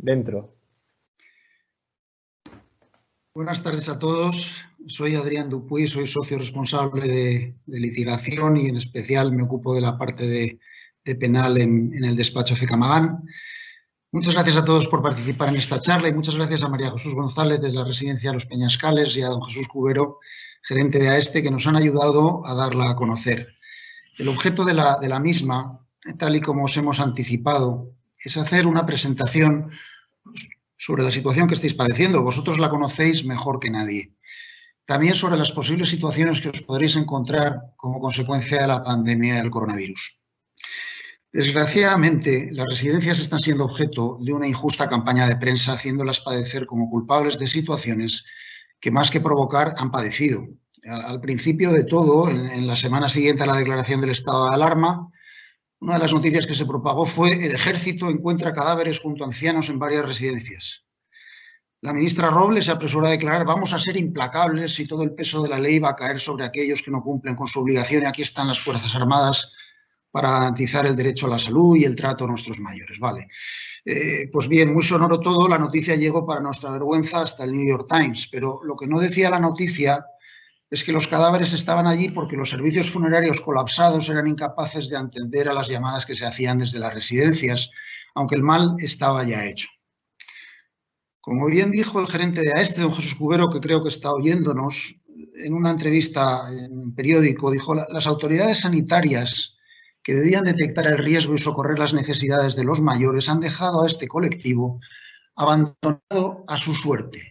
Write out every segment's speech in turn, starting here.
Dentro. Buenas tardes a todos. Soy Adrián Dupuy, soy socio responsable de litigación y en especial me ocupo de la parte de penal en el despacho Cecamagán. Muchas gracias a todos por participar en esta charla y muchas gracias a María Jesús González de la Residencia Los Peñascales y a don Jesús Cubero, gerente de AESTE, que nos han ayudado a darla a conocer. El objeto de la misma, tal y como os hemos anticipado, es hacer una presentación sobre la situación que estáis padeciendo. Vosotros la conocéis mejor que nadie. También sobre las posibles situaciones que os podréis encontrar como consecuencia de la pandemia del coronavirus. Desgraciadamente, las residencias están siendo objeto de una injusta campaña de prensa, haciéndolas padecer como culpables de situaciones que más que provocar han padecido. Al principio de todo, en la semana siguiente a la declaración del estado de alarma, una de las noticias que se propagó fue: el ejército encuentra cadáveres junto a ancianos en varias residencias. La ministra Robles se apresuró a declarar: vamos a ser implacables y todo el peso de la ley va a caer sobre aquellos que no cumplen con su obligación, y aquí están las Fuerzas Armadas para garantizar el derecho a la salud y el trato a nuestros mayores. Vale. Pues bien, muy sonoro todo, la noticia llegó para nuestra vergüenza hasta el New York Times, pero lo que no decía la noticia es que los cadáveres estaban allí porque los servicios funerarios colapsados eran incapaces de atender a las llamadas que se hacían desde las residencias, aunque el mal estaba ya hecho. Como bien dijo el gerente de AESTE, don Jesús Cubero, que creo que está oyéndonos, en una entrevista en un periódico, dijo: las autoridades sanitarias que debían detectar el riesgo y socorrer las necesidades de los mayores han dejado a este colectivo abandonado a su suerte.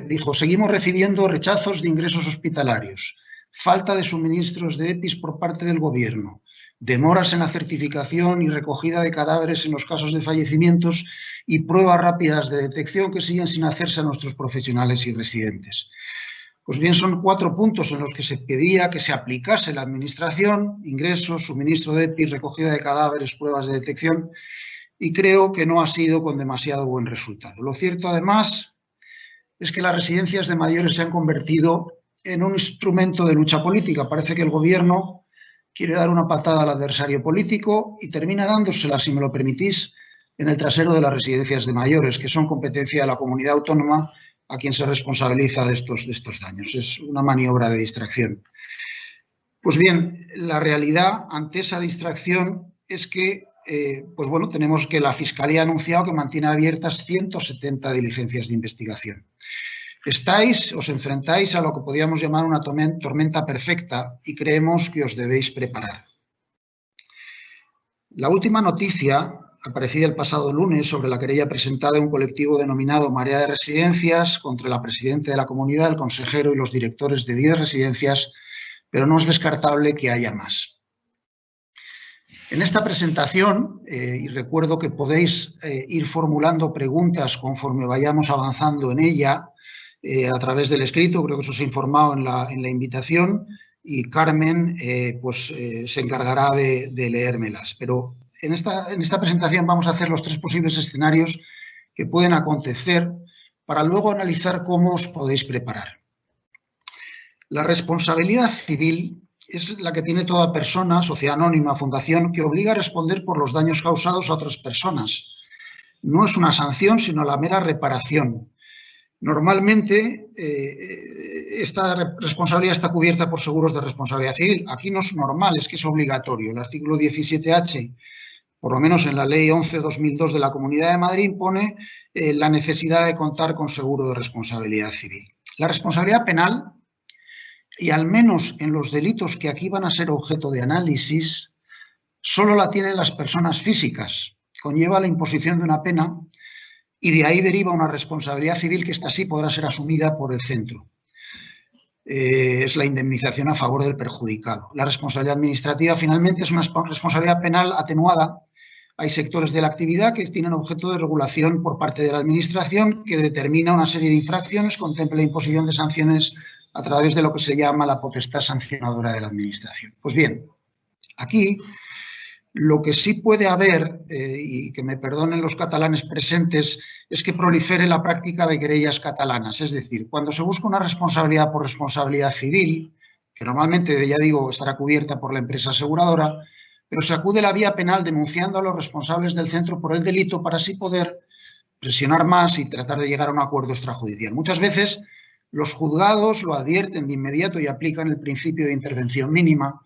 Dijo: seguimos recibiendo rechazos de ingresos hospitalarios, falta de suministros de EPIs por parte del gobierno, demoras en la certificación y recogida de cadáveres en los casos de fallecimientos y pruebas rápidas de detección que siguen sin hacerse a nuestros profesionales y residentes. Pues bien, son 4 puntos en los que se pedía que se aplicase la administración: ingresos, suministro de EPIs, recogida de cadáveres, pruebas de detección, y creo que no ha sido con demasiado buen resultado. Lo cierto, además, es que las residencias de mayores se han convertido en un instrumento de lucha política. Parece que el gobierno quiere dar una patada al adversario político y termina dándosela, si me lo permitís, en el trasero de las residencias de mayores, que son competencia de la comunidad autónoma a quien se responsabiliza de estos daños. Es una maniobra de distracción. Pues bien, la realidad ante esa distracción es que pues bueno, tenemos que la Fiscalía ha anunciado que mantiene abiertas 170 diligencias de investigación. Os enfrentáis a lo que podríamos llamar una tormenta perfecta y creemos que os debéis preparar. La última noticia, aparecida el pasado lunes, sobre la querella presentada en un colectivo denominado Marea de Residencias contra la presidenta de la comunidad, el consejero y los directores de 10 residencias, pero no es descartable que haya más. En esta presentación, y recuerdo que podéis ir formulando preguntas conforme vayamos avanzando en ella, a través del escrito, creo que eso se ha informado en la invitación, y Carmen se encargará de leérmelas. Pero en esta presentación vamos a hacer los 3 posibles escenarios que pueden acontecer para luego analizar cómo os podéis preparar. La responsabilidad civil es la que tiene toda persona, sociedad anónima, fundación, que obliga a responder por los daños causados a otras personas. No es una sanción, sino la mera reparación. Normalmente, esta responsabilidad está cubierta por seguros de responsabilidad civil. Aquí no es normal, es que es obligatorio. El artículo 17H, por lo menos en la Ley 11/2002 de la Comunidad de Madrid, impone la necesidad de contar con seguro de responsabilidad civil. La responsabilidad penal, y al menos en los delitos que aquí van a ser objeto de análisis, solo la tienen las personas físicas. Conlleva la imposición de una pena y de ahí deriva una responsabilidad civil que esta sí podrá ser asumida por el centro. Es la indemnización a favor del perjudicado. La responsabilidad administrativa, finalmente, es una responsabilidad penal atenuada. Hay sectores de la actividad que tienen objeto de regulación por parte de la Administración, que determina una serie de infracciones, contempla la imposición de sanciones a través de lo que se llama la potestad sancionadora de la Administración. Pues bien, aquí lo que sí puede haber, y que me perdonen los catalanes presentes, es que prolifere la práctica de querellas catalanas. Es decir, cuando se busca una responsabilidad por responsabilidad civil, que normalmente, ya digo, estará cubierta por la empresa aseguradora, pero se acude a la vía penal denunciando a los responsables del centro por el delito para así poder presionar más y tratar de llegar a un acuerdo extrajudicial. Muchas veces los juzgados lo advierten de inmediato y aplican el principio de intervención mínima,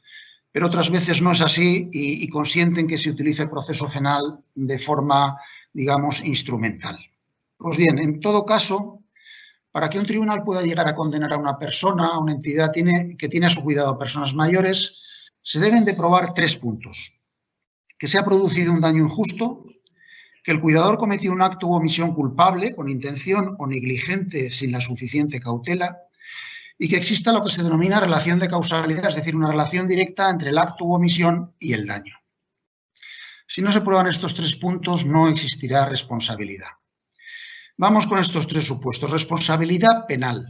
pero otras veces no es así y consienten que se utilice el proceso penal de forma, digamos, instrumental. Pues bien, en todo caso, para que un tribunal pueda llegar a condenar a una persona, a una entidad que tiene a su cuidado a personas mayores, se deben de probar 3 puntos. Que se ha producido un daño injusto, que el cuidador cometió un acto u omisión culpable, con intención o negligente sin la suficiente cautela, y que exista lo que se denomina relación de causalidad, es decir, una relación directa entre el acto u omisión y el daño. Si no se prueban estos 3 puntos, no existirá responsabilidad. Vamos con estos 3 supuestos. Responsabilidad penal.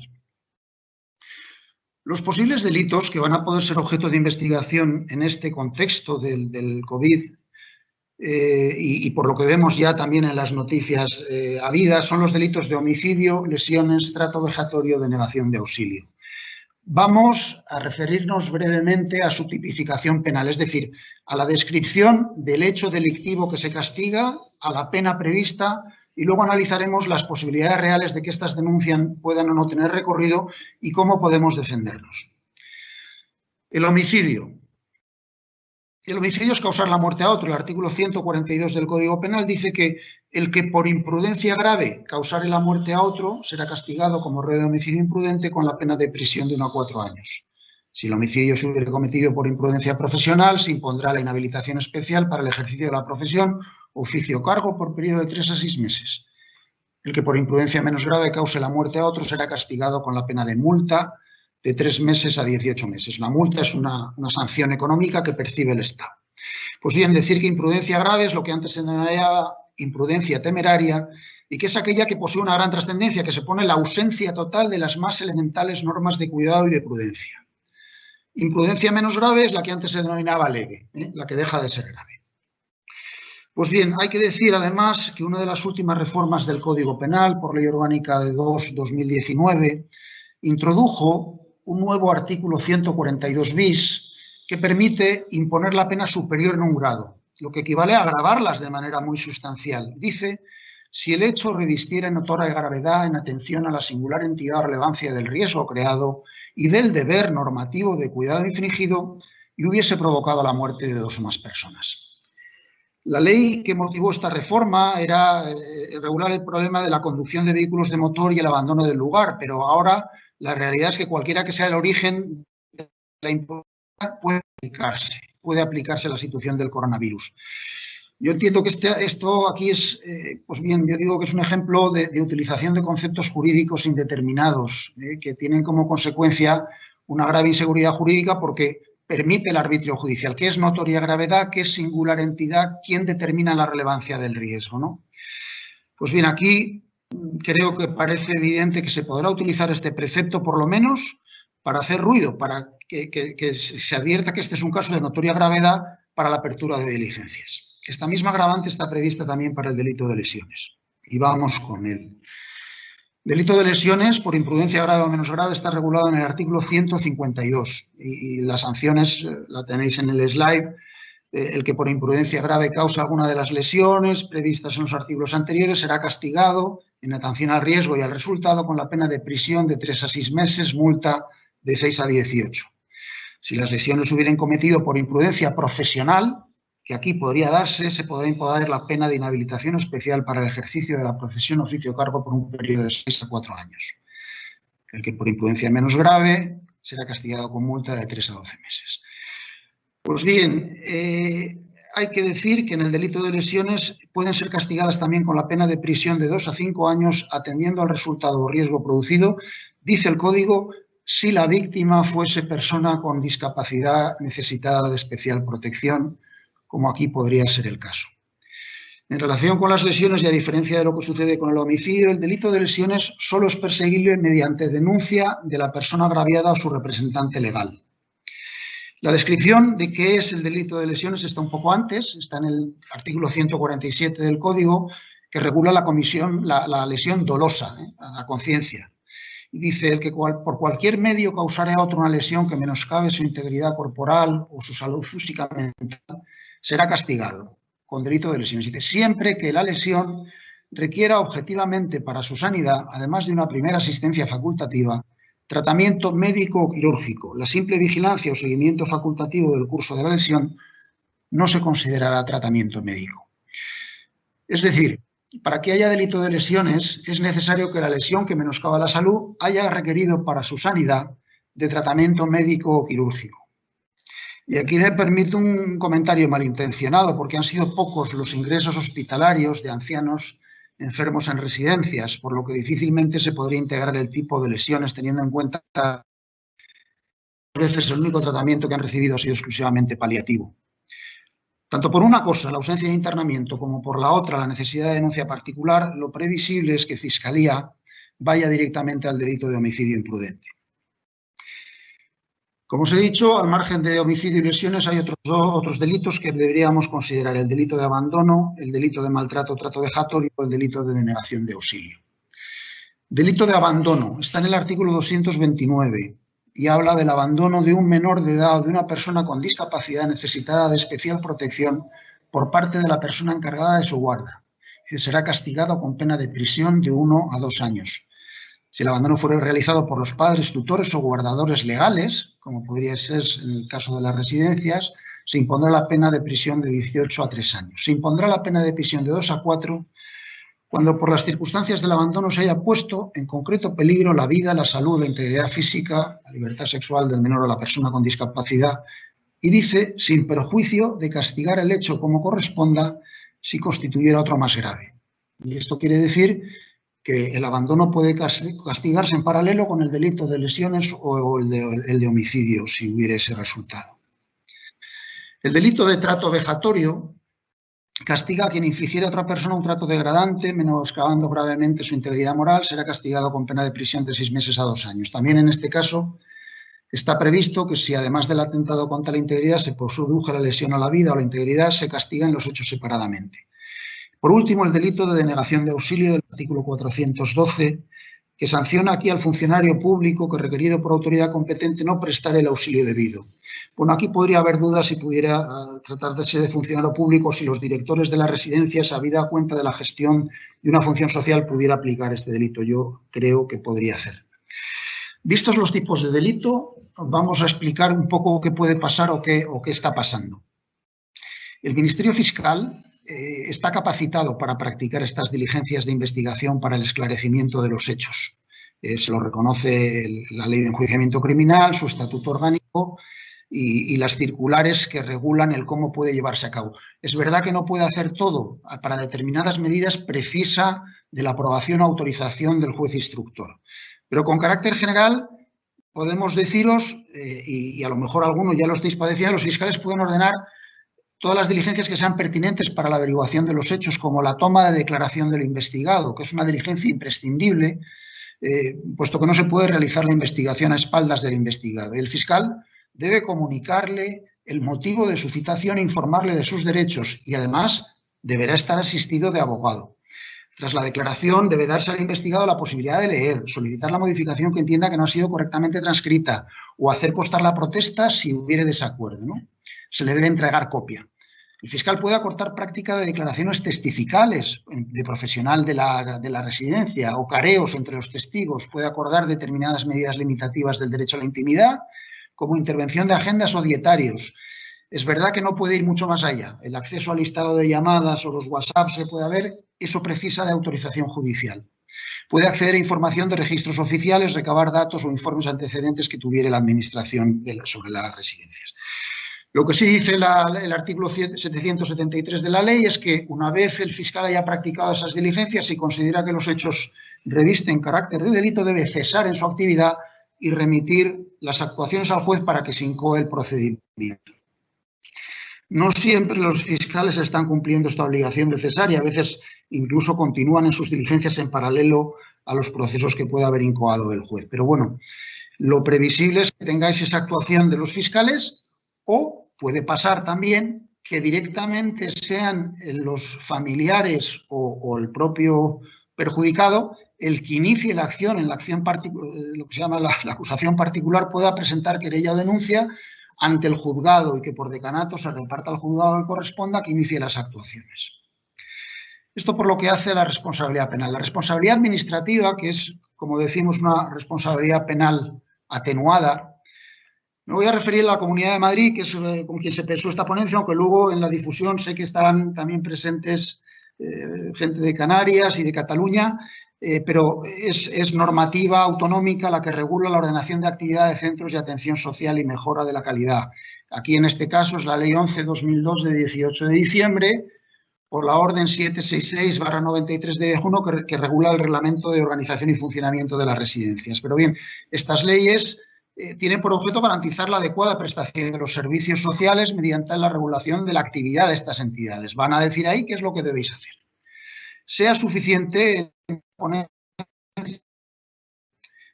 Los posibles delitos que van a poder ser objeto de investigación en este contexto del COVID y por lo que vemos ya también en las noticias habidas son los delitos de homicidio, lesiones, trato vejatorio, denegación de auxilio. Vamos a referirnos brevemente a su tipificación penal, es decir, a la descripción del hecho delictivo que se castiga, a la pena prevista y luego analizaremos las posibilidades reales de que estas denuncias puedan o no tener recorrido y cómo podemos defendernos. El homicidio. El homicidio es causar la muerte a otro. El artículo 142 del Código Penal dice que el que por imprudencia grave causare la muerte a otro será castigado como reo de homicidio imprudente con la pena de prisión de 1 a 4 años. Si el homicidio se hubiera cometido por imprudencia profesional, se impondrá la inhabilitación especial para el ejercicio de la profesión, oficio o cargo por periodo de 3 a 6 meses. El que por imprudencia menos grave cause la muerte a otro será castigado con la pena de multa de 3 meses a 18 meses. La multa es una sanción económica que percibe el Estado. Pues bien, decir que imprudencia grave es lo que antes se denominaba imprudencia temeraria y que es aquella que posee una gran trascendencia, que se pone la ausencia total de las más elementales normas de cuidado y de prudencia. Imprudencia menos grave es la que antes se denominaba leve, la que deja de ser grave. Pues bien, hay que decir además que una de las últimas reformas del Código Penal, por Ley Orgánica de 2019, introdujo un nuevo artículo 142 bis que permite imponer la pena superior en un grado, lo que equivale a agravarlas de manera muy sustancial. Dice, si el hecho revistiera notoria gravedad en atención a la singular entidad o relevancia del riesgo creado y del deber normativo de cuidado infringido y hubiese provocado la muerte de 2 o más personas. La ley que motivó esta reforma era regular el problema de la conducción de vehículos de motor y el abandono del lugar, pero ahora la realidad es que cualquiera que sea el origen de la impunidad puede aplicarse a la situación del coronavirus. Yo entiendo que esto aquí es, pues bien, yo digo que es un ejemplo de utilización de conceptos jurídicos indeterminados, que tienen como consecuencia una grave inseguridad jurídica porque permite el arbitrio judicial. ¿Qué es notoria gravedad? ¿Qué es singular entidad? ¿Quién determina la relevancia del riesgo, ¿no? Pues bien, aquí creo que parece evidente que se podrá utilizar este precepto, por lo menos, para hacer ruido, para que se advierta que este es un caso de notoria gravedad para la apertura de diligencias. Esta misma agravante está prevista también para el delito de lesiones. Y vamos con él. Delito de lesiones por imprudencia grave o menos grave está regulado en el artículo 152 y las sanciones la tenéis en el slide. El que por imprudencia grave causa alguna de las lesiones previstas en los artículos anteriores será castigado en atención al riesgo y al resultado con la pena de prisión de 3 a 6 meses, multa de 6 a 18. Si las lesiones hubieran cometido por imprudencia profesional, que aquí podría darse, se podrá imponer la pena de inhabilitación especial para el ejercicio de la profesión, oficio o cargo por un periodo de 6 a 4 años. El que por imprudencia menos grave será castigado con multa de 3 a 12 meses. Pues bien, hay que decir que en el delito de lesiones pueden ser castigadas también con la pena de prisión de 2 a 5 años atendiendo al resultado o riesgo producido, dice el Código, si la víctima fuese persona con discapacidad necesitada de especial protección, como aquí podría ser el caso. En relación con las lesiones y a diferencia de lo que sucede con el homicidio, el delito de lesiones solo es perseguible mediante denuncia de la persona agraviada o su representante legal. La descripción de qué es el delito de lesiones está un poco antes, está en el artículo 147 del Código, que regula la lesión dolosa a la conciencia. Y dice el que por cualquier medio causare a otro una lesión que menoscabe su integridad corporal o su salud física mental, será castigado con delito de lesiones. Dice, siempre que la lesión requiera objetivamente para su sanidad, además de una primera asistencia facultativa, tratamiento médico o quirúrgico. La simple vigilancia o seguimiento facultativo del curso de la lesión no se considerará tratamiento médico. Es decir, para que haya delito de lesiones es necesario que la lesión que menoscaba la salud haya requerido para su sanidad de tratamiento médico o quirúrgico. Y aquí me permito un comentario malintencionado, porque han sido pocos los ingresos hospitalarios de ancianos enfermos en residencias, por lo que difícilmente se podría integrar el tipo de lesiones, teniendo en cuenta que a veces el único tratamiento que han recibido ha sido exclusivamente paliativo. Tanto por una cosa, la ausencia de internamiento, como por la otra, la necesidad de denuncia particular, lo previsible es que Fiscalía vaya directamente al delito de homicidio imprudente. Como os he dicho, al margen de homicidio y lesiones hay otros delitos que deberíamos considerar: el delito de abandono, el delito de maltrato o trato vejatorio o el delito de denegación de auxilio. Delito de abandono está en el artículo 229 y habla del abandono de un menor de edad o de una persona con discapacidad necesitada de especial protección por parte de la persona encargada de su guarda, que será castigado con pena de prisión de 1 a 2 años. Si el abandono fuera realizado por los padres, tutores o guardadores legales, como podría ser en el caso de las residencias, se impondrá la pena de prisión de 18 a 3 años. Se impondrá la pena de prisión de 2 a 4 cuando por las circunstancias del abandono se haya puesto en concreto peligro la vida, la salud, la integridad física, la libertad sexual del menor o la persona con discapacidad, y dice, sin perjuicio de castigar el hecho como corresponda si constituyera otro más grave. Y esto quiere decir que el abandono puede castigarse en paralelo con el delito de lesiones o el de homicidio, si hubiera ese resultado. El delito de trato vejatorio castiga a quien infligiera a otra persona un trato degradante, menoscabando gravemente su integridad moral, será castigado con pena de prisión de 6 meses a 2 años. También en este caso está previsto que si además del atentado contra la integridad se produjo la lesión a la vida o la integridad, se castigan los hechos separadamente. Por último, el delito de denegación de auxilio del artículo 412, que sanciona aquí al funcionario público que, requerido por autoridad competente, no prestare el auxilio debido. Bueno, aquí podría haber dudas si pudiera tratarse de funcionario público, si los directores de las residencias, habida cuenta de la gestión de una función social, pudiera aplicar este delito. Yo creo que podría hacer. Vistos los tipos de delito, vamos a explicar un poco qué puede pasar o qué está pasando. El Ministerio Fiscal está capacitado para practicar estas diligencias de investigación para el esclarecimiento de los hechos. Se lo reconoce la Ley de Enjuiciamiento Criminal, su estatuto orgánico y las circulares que regulan el cómo puede llevarse a cabo. Es verdad que no puede hacer todo. Para determinadas medidas precisa de la aprobación o autorización del juez instructor. Pero con carácter general podemos deciros, y a lo mejor algunos ya lo estáis padeciendo, los fiscales pueden ordenar todas las diligencias que sean pertinentes para la averiguación de los hechos, como la toma de declaración del investigado, que es una diligencia imprescindible, puesto que no se puede realizar la investigación a espaldas del investigado. El fiscal debe comunicarle el motivo de su citación e informarle de sus derechos y, además, deberá estar asistido de abogado. Tras la declaración, debe darse al investigado la posibilidad de leer, solicitar la modificación que entienda que no ha sido correctamente transcrita o hacer constar la protesta si hubiere desacuerdo, ¿no? Se le debe entregar copia. El fiscal puede acortar práctica de declaraciones testificales de profesional de la residencia o careos entre los testigos. Puede acordar determinadas medidas limitativas del derecho a la intimidad, como intervención de agendas o dietarios. Es verdad que no puede ir mucho más allá. El acceso al listado de llamadas o los WhatsApp se puede ver, eso precisa de autorización judicial. Puede acceder a información de registros oficiales, recabar datos o informes antecedentes que tuviera la Administración sobre las residencias. Lo que sí dice el artículo 773 de la ley es que una vez el fiscal haya practicado esas diligencias, si considera que los hechos revisten carácter de delito, debe cesar en su actividad y remitir las actuaciones al juez para que se incoe el procedimiento. No siempre los fiscales están cumpliendo esta obligación de cesar y a veces incluso continúan en sus diligencias en paralelo a los procesos que pueda haber incoado el juez. Pero bueno, lo previsible es que tengáis esa actuación de los fiscales, o puede pasar también que directamente sean los familiares o el propio perjudicado el que inicie la acción, en la acción lo que se llama la acusación particular, pueda presentar querella o denuncia ante el juzgado y que por decanato se reparta al juzgado que corresponda que inicie las actuaciones. Esto por lo que hace a la responsabilidad penal. La responsabilidad administrativa, que es, como decimos, una responsabilidad penal atenuada. Me voy a referir a la Comunidad de Madrid, que es con quien se pensó esta ponencia, aunque luego en la difusión sé que estarán también presentes gente de Canarias y de Cataluña, pero es normativa autonómica la que regula la ordenación de actividad de centros de atención social y mejora de la calidad. Aquí, en este caso, es la Ley 11/2002 de 18 de diciembre, por la Orden 766/93 de junio, que regula el reglamento de organización y funcionamiento de las residencias. Pero bien, estas leyes tienen por objeto garantizar la adecuada prestación de los servicios sociales mediante la regulación de la actividad de estas entidades. Van a decir ahí qué es lo que debéis hacer. Sea suficiente poner.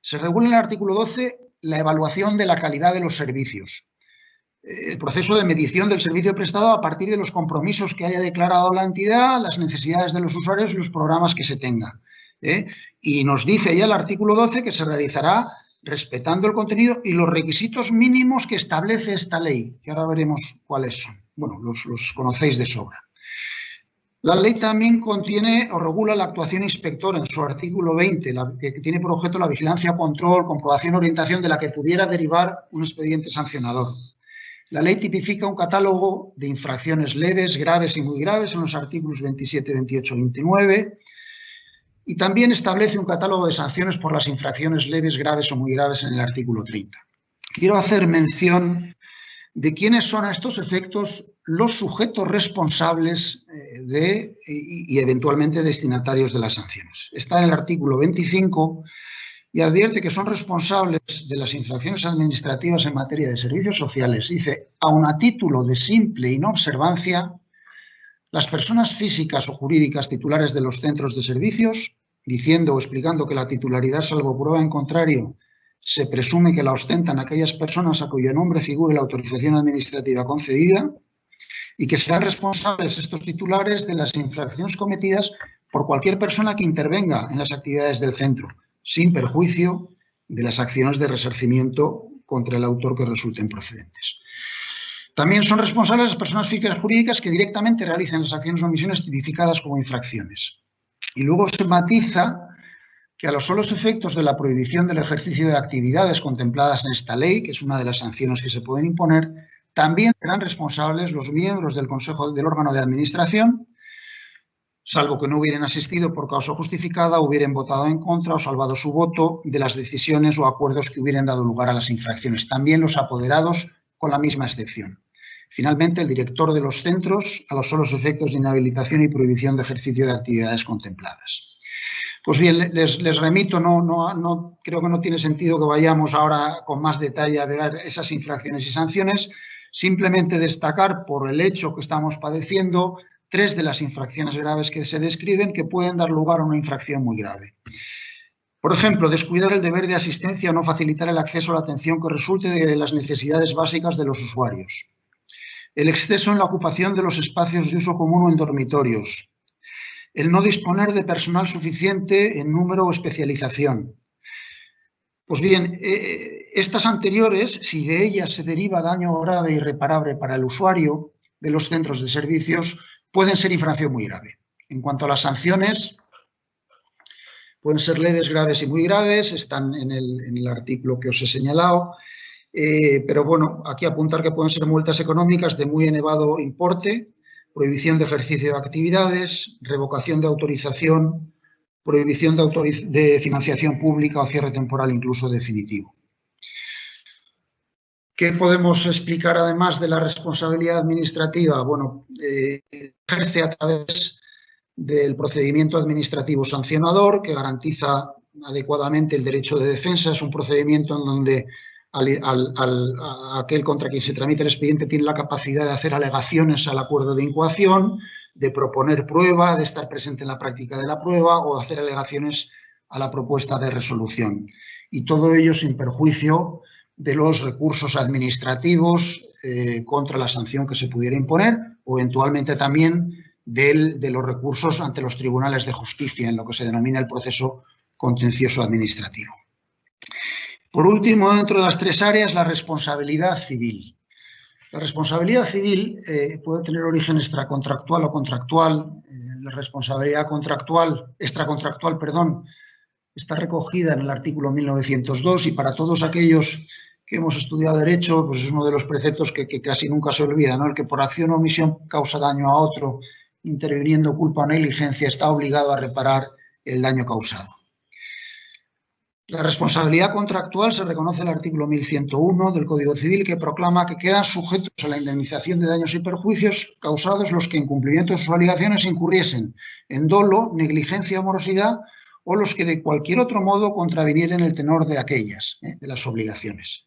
Se regula en el artículo 12 la evaluación de la calidad de los servicios. El proceso de medición del servicio prestado a partir de los compromisos que haya declarado la entidad, las necesidades de los usuarios y los programas que se tengan. Y nos dice ya el artículo 12 que se realizará respetando el contenido y los requisitos mínimos que establece esta ley, que ahora veremos cuáles son. Bueno, los conocéis de sobra. La ley también contiene o regula la actuación inspectora en su artículo 20, que tiene por objeto la vigilancia, control, comprobación, orientación de la que pudiera derivar un expediente sancionador. La ley tipifica un catálogo de infracciones leves, graves y muy graves en los artículos 27, 28, 29 y también establece un catálogo de sanciones por las infracciones leves, graves o muy graves en el artículo 30. Quiero hacer mención de quiénes son a estos efectos los sujetos responsables y eventualmente destinatarios de las sanciones. Está en el artículo 25 y advierte que son responsables de las infracciones administrativas en materia de servicios sociales. Dice, aun a título de simple inobservancia, las personas físicas o jurídicas titulares de los centros de servicios, diciendo o explicando que la titularidad, salvo prueba en contrario, se presume que la ostentan aquellas personas a cuyo nombre figure la autorización administrativa concedida y que serán responsables estos titulares de las infracciones cometidas por cualquier persona que intervenga en las actividades del centro, sin perjuicio de las acciones de resarcimiento contra el autor que resulten procedentes. También son responsables las personas físicas y jurídicas que directamente realicen las acciones o omisiones tipificadas como infracciones. Y luego se matiza que a los solos efectos de la prohibición del ejercicio de actividades contempladas en esta ley, que es una de las sanciones que se pueden imponer, también serán responsables los miembros del Consejo del órgano de administración, salvo que no hubieran asistido por causa justificada, hubieran votado en contra o salvado su voto de las decisiones o acuerdos que hubieran dado lugar a las infracciones. También los apoderados, con la misma excepción. Finalmente, el director de los centros, a los solos efectos de inhabilitación y prohibición de ejercicio de actividades contempladas. Pues bien, les remito, creo que no tiene sentido que vayamos ahora con más detalle a ver esas infracciones y sanciones, simplemente destacar por el hecho que estamos padeciendo 3 de las infracciones graves que se describen que pueden dar lugar a una infracción muy grave. Por ejemplo, descuidar el deber de asistencia o no facilitar el acceso a la atención que resulte de las necesidades básicas de los usuarios. El exceso en la ocupación de los espacios de uso común o en dormitorios. El no disponer de personal suficiente en número o especialización. Pues bien, estas anteriores, si de ellas se deriva daño grave e irreparable para el usuario de los centros de servicios, pueden ser infracción muy grave. En cuanto a las sanciones, pueden ser leves, graves y muy graves, están en el artículo que os he señalado, pero bueno, aquí apuntar que pueden ser multas económicas de muy elevado importe, prohibición de ejercicio de actividades, revocación de autorización, prohibición de financiación pública o cierre temporal incluso definitivo. ¿Qué podemos explicar además de la responsabilidad administrativa? Bueno, ejerce a través del procedimiento administrativo sancionador que garantiza adecuadamente el derecho de defensa. Es un procedimiento en donde aquel contra quien se tramite el expediente tiene la capacidad de hacer alegaciones al acuerdo de incoación, de proponer prueba, de estar presente en la práctica de la prueba o de hacer alegaciones a la propuesta de resolución. Y todo ello sin perjuicio de los recursos administrativos contra la sanción que se pudiera imponer o eventualmente también de los recursos ante los tribunales de justicia en lo que se denomina el proceso contencioso administrativo. Por último, dentro de las 3 áreas, la responsabilidad civil. La responsabilidad civil puede tener origen extracontractual o contractual. la responsabilidad extracontractual, está recogida en el artículo 1902 y para todos aquellos que hemos estudiado Derecho, pues es uno de los preceptos que casi nunca se olvida, ¿no? El que por acción o omisión causa daño a otro, interviniendo culpa o negligencia, está obligado a reparar el daño causado. La responsabilidad contractual se reconoce en el artículo 1101 del Código Civil, que proclama que quedan sujetos a la indemnización de daños y perjuicios causados los que en cumplimiento de sus obligaciones incurriesen en dolo, negligencia o morosidad, o los que de cualquier otro modo contravinieren el tenor de aquellas, de las obligaciones.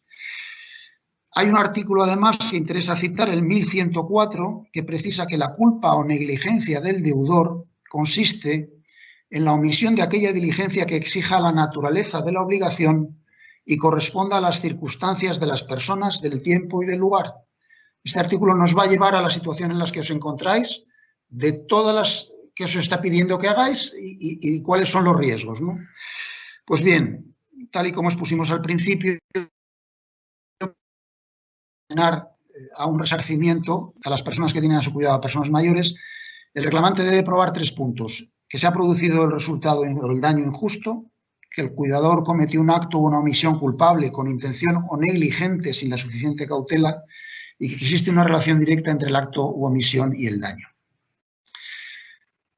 Hay un artículo, además, que interesa citar, el 1104, que precisa que la culpa o negligencia del deudor consiste en la omisión de aquella diligencia que exija la naturaleza de la obligación y corresponda a las circunstancias de las personas, del tiempo y del lugar. Este artículo nos va a llevar a la situación en la que os encontráis, de todas las que os está pidiendo que hagáis y cuáles son los riesgos, ¿no? Pues bien, tal y como expusimos al principio, a un resarcimiento a las personas que tienen a su cuidado a personas mayores, el reclamante debe probar 3 puntos: que se ha producido el resultado o el daño injusto, que el cuidador cometió un acto o una omisión culpable con intención o negligente sin la suficiente cautela y que existe una relación directa entre el acto u omisión y el daño.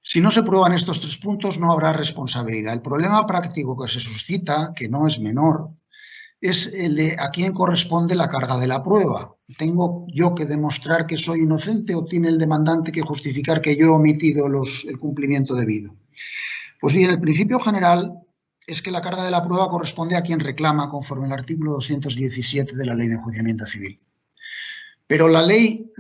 Si no se prueban estos 3 puntos, no habrá responsabilidad. El problema práctico que se suscita, que no es menor, es el de a quién corresponde la carga de la prueba. ¿Tengo yo que demostrar que soy inocente o tiene el demandante que justificar que yo he omitido el cumplimiento debido? Pues bien, el principio general es que la carga de la prueba corresponde a quien reclama, conforme al artículo 217 de la Ley de Enjuiciamiento Civil. Pero la Ley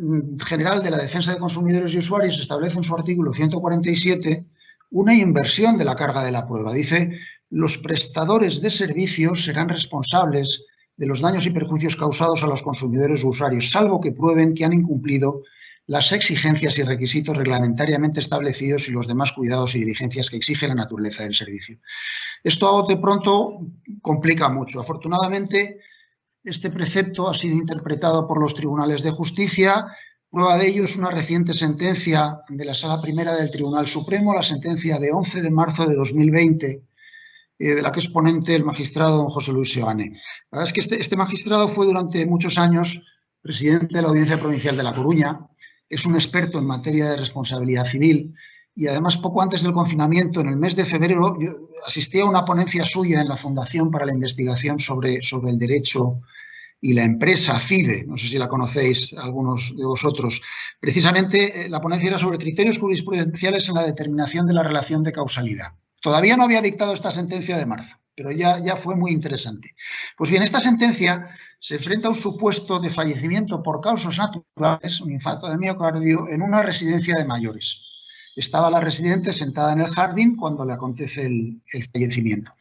General de la Defensa de Consumidores y Usuarios establece en su artículo 147 una inversión de la carga de la prueba. Dice: los prestadores de servicios serán responsables de los daños y perjuicios causados a los consumidores o usuarios, salvo que prueben que han incumplido las exigencias y requisitos reglamentariamente establecidos y los demás cuidados y diligencias que exige la naturaleza del servicio. Esto a bote pronto complica mucho. Afortunadamente, este precepto ha sido interpretado por los tribunales de justicia. Prueba de ello es una reciente sentencia de la Sala Primera del Tribunal Supremo, la sentencia de 11 de marzo de 2020, de la que es ponente el magistrado don José Luis Seoane. La verdad es que este magistrado fue durante muchos años presidente de la Audiencia Provincial de La Coruña, es un experto en materia de responsabilidad civil y además poco antes del confinamiento, en el mes de febrero, yo asistí a una ponencia suya en la Fundación para la Investigación sobre el Derecho y la empresa FIDE, no sé si la conocéis algunos de vosotros. Precisamente la ponencia era sobre criterios jurisprudenciales en la determinación de la relación de causalidad. Todavía no había dictado esta sentencia de marzo, pero ya fue muy interesante. Pues bien, esta sentencia se enfrenta a un supuesto de fallecimiento por causas naturales, un infarto de miocardio, en una residencia de mayores. Estaba la residente sentada en el jardín cuando le acontece el fallecimiento.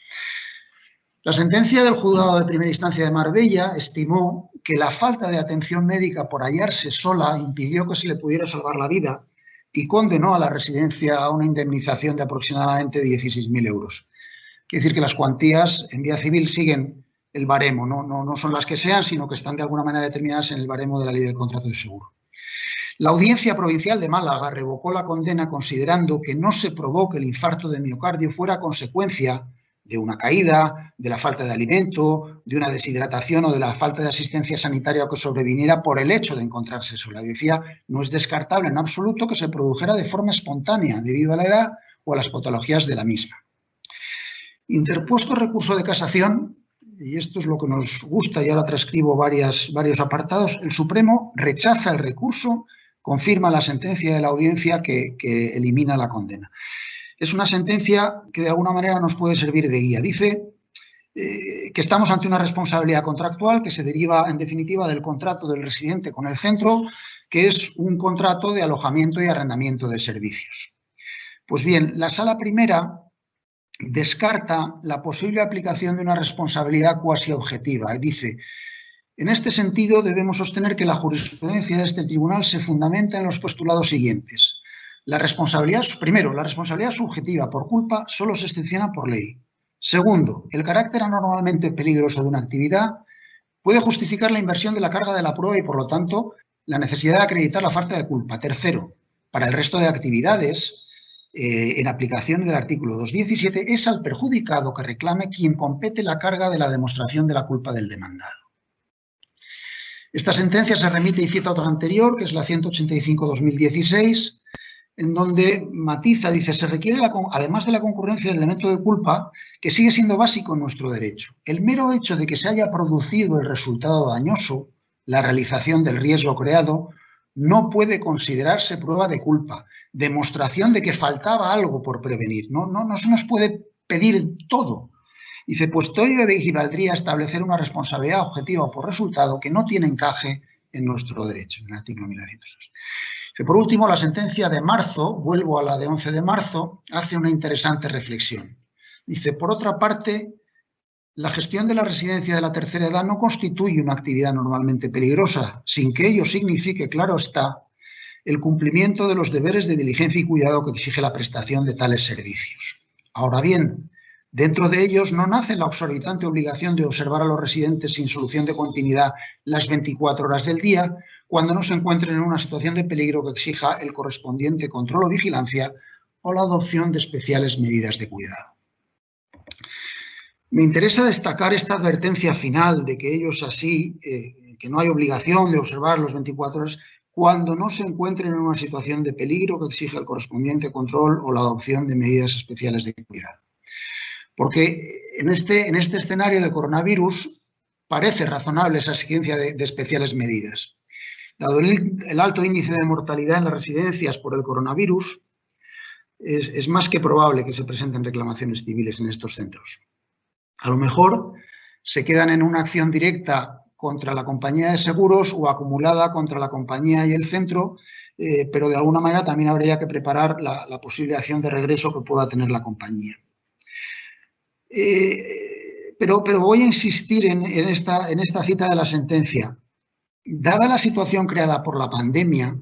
La sentencia del juzgado de primera instancia de Marbella estimó que la falta de atención médica por hallarse sola impidió que se le pudiera salvar la vida y condenó a la residencia a una indemnización de aproximadamente 16.000 euros. Quiere decir que las cuantías en vía civil siguen el baremo, no son las que sean, sino que están de alguna manera determinadas en el baremo de la Ley del Contrato de Seguro. La Audiencia Provincial de Málaga revocó la condena considerando que no se probó que el infarto de miocardio fuera consecuencia de una caída, de la falta de alimento, de una deshidratación o de la falta de asistencia sanitaria que sobreviniera por el hecho de encontrarse sola. Decía, no es descartable en absoluto que se produjera de forma espontánea debido a la edad o a las patologías de la misma. Interpuesto recurso de casación, y esto es lo que nos gusta y ahora transcribo varios apartados, el Supremo rechaza el recurso, confirma la sentencia de la audiencia que elimina la condena. Es una sentencia que de alguna manera nos puede servir de guía. Dice que estamos ante una responsabilidad contractual que se deriva en definitiva del contrato del residente con el centro, que es un contrato de alojamiento y arrendamiento de servicios. Pues bien, la Sala Primera descarta la posible aplicación de una responsabilidad cuasi objetiva. Dice, en este sentido debemos sostener que la jurisprudencia de este tribunal se fundamenta en los postulados siguientes. Primero, la responsabilidad subjetiva por culpa solo se excepciona por ley. Segundo, el carácter anormalmente peligroso de una actividad puede justificar la inversión de la carga de la prueba y, por lo tanto, la necesidad de acreditar la falta de culpa. Tercero, para el resto de actividades, en aplicación del artículo 217, es al perjudicado que reclame quien compete la carga de la demostración de la culpa del demandado. Esta sentencia se remite y cita otra anterior, que es la 185/2016, en donde matiza, dice, se requiere, además de la concurrencia del elemento de culpa, que sigue siendo básico en nuestro derecho. El mero hecho de que se haya producido el resultado dañoso, la realización del riesgo creado, no puede considerarse prueba de culpa, demostración de que faltaba algo por prevenir. No se nos puede pedir todo. Dice, pues todo ello equivaldría a establecer una responsabilidad objetiva o por resultado que no tiene encaje en nuestro derecho, en el artículo 1902. Por último, la sentencia de marzo, vuelvo a la de 11 de marzo, hace una interesante reflexión. Dice, por otra parte, la gestión de la residencia de la tercera edad no constituye una actividad normalmente peligrosa, sin que ello signifique, claro está, el cumplimiento de los deberes de diligencia y cuidado que exige la prestación de tales servicios. Ahora bien, dentro de ellos no nace la exorbitante obligación de observar a los residentes sin solución de continuidad las 24 horas del día, cuando no se encuentren en una situación de peligro que exija el correspondiente control o vigilancia o la adopción de especiales medidas de cuidado. Me interesa destacar esta advertencia final de que ellos así, que no hay obligación de observar los 24 horas, cuando no se encuentren en una situación de peligro que exija el correspondiente control o la adopción de medidas especiales de cuidado. Porque en este escenario de coronavirus parece razonable esa exigencia de especiales medidas. Dado el alto índice de mortalidad en las residencias por el coronavirus, es más que probable que se presenten reclamaciones civiles en estos centros. A lo mejor se quedan en una acción directa contra la compañía de seguros o acumulada contra la compañía y el centro, pero de alguna manera también habría que preparar la posible acción de regreso que pueda tener la compañía. Pero voy a insistir en esta cita de la sentencia. Dada la situación creada por la pandemia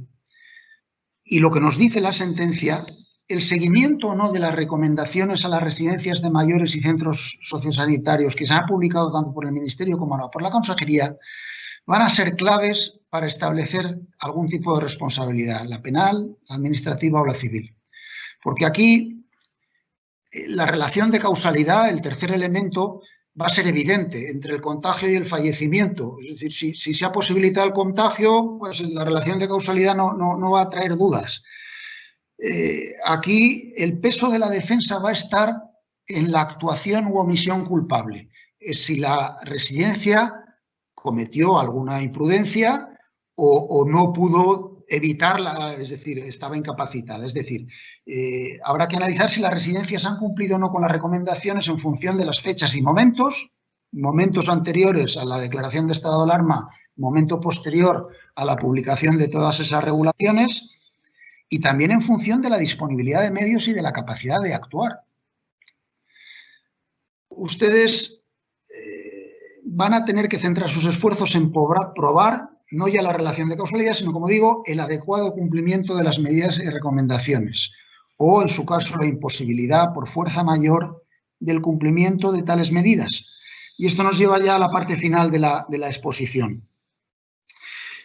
y lo que nos dice la sentencia, el seguimiento o no de las recomendaciones a las residencias de mayores y centros sociosanitarios que se han publicado tanto por el Ministerio como por la Consejería van a ser claves para establecer algún tipo de responsabilidad, la penal, la administrativa o la civil. Porque aquí la relación de causalidad, el tercer elemento, va a ser evidente entre el contagio y el fallecimiento. Es decir, si se ha posibilitado el contagio, pues la relación de causalidad no va a traer dudas. Aquí el peso de la defensa va a estar en la actuación u omisión culpable. Si la residencia cometió alguna imprudencia o no pudo evitarla, es decir, estaba incapacitada. Es decir, habrá que analizar si las residencias han cumplido o no con las recomendaciones en función de las fechas y momentos anteriores a la declaración de estado de alarma, momento posterior a la publicación de todas esas regulaciones, y también en función de la disponibilidad de medios y de la capacidad de actuar. Ustedes van a tener que centrar sus esfuerzos en probar no ya la relación de causalidad, sino, como digo, el adecuado cumplimiento de las medidas y recomendaciones, o, en su caso, la imposibilidad por fuerza mayor del cumplimiento de tales medidas. Y esto nos lleva ya a la parte final de la exposición.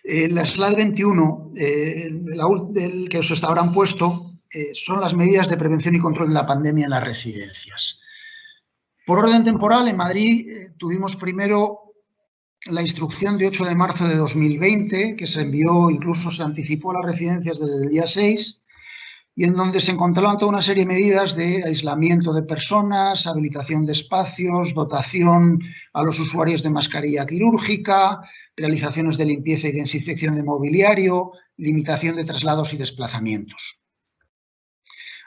La slide 21, el que os habrán puesto, son las medidas de prevención y control de la pandemia en las residencias. Por orden temporal, en Madrid tuvimos primero la instrucción de 8 de marzo de 2020, que se envió, incluso se anticipó a las residencias desde el día 6, y en donde se encontraban toda una serie de medidas de aislamiento de personas, habilitación de espacios, dotación a los usuarios de mascarilla quirúrgica, realizaciones de limpieza y desinfección de mobiliario, limitación de traslados y desplazamientos.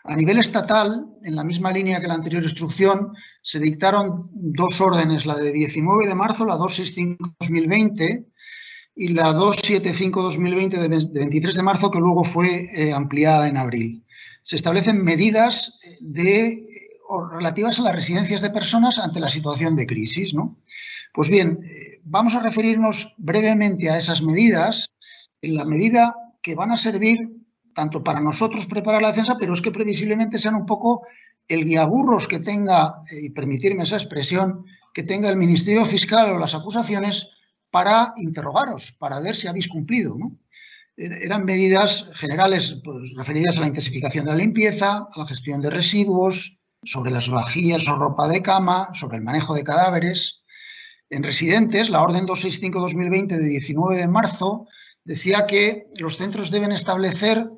A nivel estatal, en la misma línea que la anterior instrucción, se dictaron dos órdenes, la de 19 de marzo, la 265/2020, y la 275/2020 de 23 de marzo, que luego fue ampliada en abril. Se establecen medidas relativas a las residencias de personas ante la situación de crisis, ¿no? Pues bien, vamos a referirnos brevemente a esas medidas, en la medida que van a servir tanto para nosotros preparar la defensa, pero es que previsiblemente sean un poco el guiaburros que tenga, y permitirme esa expresión, que tenga el Ministerio Fiscal o las acusaciones para interrogaros, para ver si habéis cumplido, ¿no? Eran medidas generales pues, referidas a la intensificación de la limpieza, a la gestión de residuos, sobre las vajillas o ropa de cama, sobre el manejo de cadáveres. En residentes, la Orden 265-2020 de 19 de marzo decía que los centros deben establecer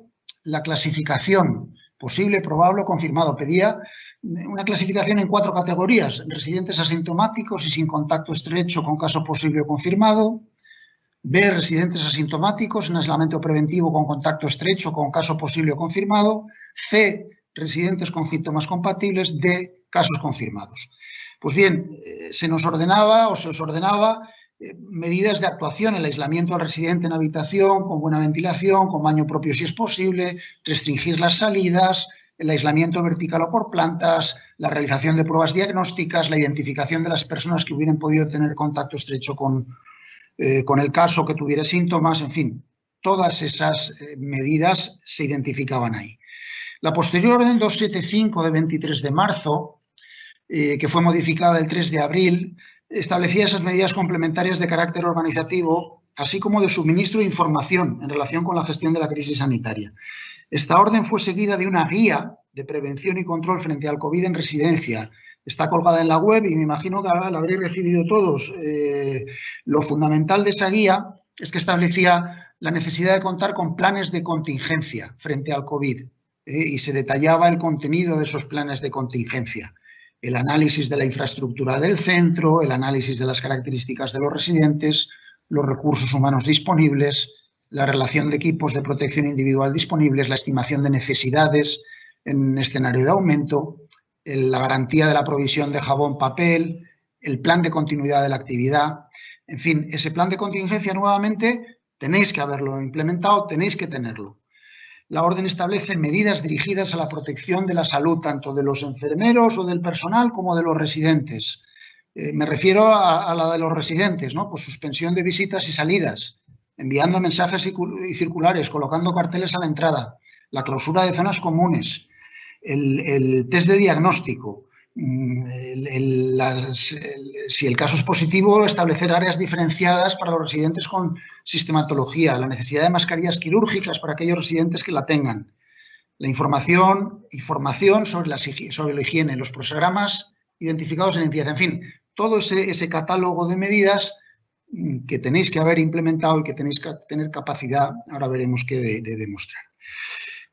la clasificación posible, probable o confirmado. Pedía una clasificación en 4 categorías: residentes asintomáticos y sin contacto estrecho con caso posible o confirmado. B, residentes asintomáticos en aislamiento preventivo con contacto estrecho con caso posible o confirmado. C, residentes con síntomas compatibles. D, casos confirmados. Pues bien, se nos ordenaba o se os ordenaba medidas de actuación: el aislamiento al residente en habitación, con buena ventilación, con baño propio si es posible, restringir las salidas, el aislamiento vertical o por plantas, la realización de pruebas diagnósticas, la identificación de las personas que hubieran podido tener contacto estrecho con el caso, que tuviera síntomas, en fin, todas esas medidas se identificaban ahí. La posterior orden 275 de 23 de marzo, que fue modificada el 3 de abril, establecía esas medidas complementarias de carácter organizativo, así como de suministro de información en relación con la gestión de la crisis sanitaria. Esta orden fue seguida de una guía de prevención y control frente al COVID en residencia. Está colgada en la web y me imagino que la habréis recibido todos. Lo fundamental de esa guía es que establecía la necesidad de contar con planes de contingencia frente al COVID y se detallaba el contenido de esos planes de contingencia. El análisis de la infraestructura del centro, el análisis de las características de los residentes, los recursos humanos disponibles, la relación de equipos de protección individual disponibles, la estimación de necesidades en escenario de aumento, la garantía de la provisión de jabón, papel, el plan de continuidad de la actividad. En fin, ese plan de contingencia nuevamente tenéis que haberlo implementado, tenéis que tenerlo. La orden establece medidas dirigidas a la protección de la salud tanto de los enfermeros o del personal como de los residentes. Me refiero a la de los residentes, ¿no? Pues suspensión de visitas y salidas, enviando mensajes y circulares, colocando carteles a la entrada, la clausura de zonas comunes, el test de diagnóstico, si el caso es positivo, establecer áreas diferenciadas para los residentes con sistematología, la necesidad de mascarillas quirúrgicas para aquellos residentes que la tengan, la información sobre la higiene, los programas identificados en limpieza, en fin, todo ese catálogo de medidas que tenéis que haber implementado y que tenéis que tener capacidad, ahora veremos qué de demostrar.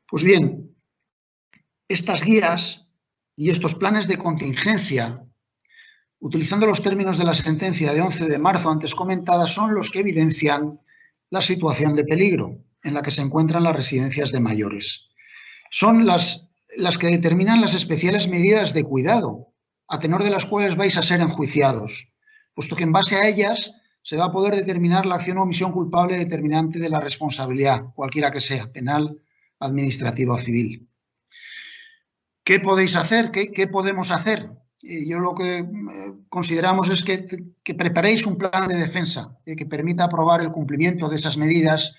Pues bien, estas guías y estos planes de contingencia, utilizando los términos de la sentencia de 11 de marzo antes comentada, son los que evidencian la situación de peligro en la que se encuentran las residencias de mayores. Son las que determinan las especiales medidas de cuidado, a tenor de las cuales vais a ser enjuiciados, puesto que en base a ellas se va a poder determinar la acción o omisión culpable determinante de la responsabilidad, cualquiera que sea, penal, administrativa o civil. ¿Qué podéis hacer? ¿Qué podemos hacer? Yo lo que consideramos es que preparéis un plan de defensa que permita aprobar el cumplimiento de esas medidas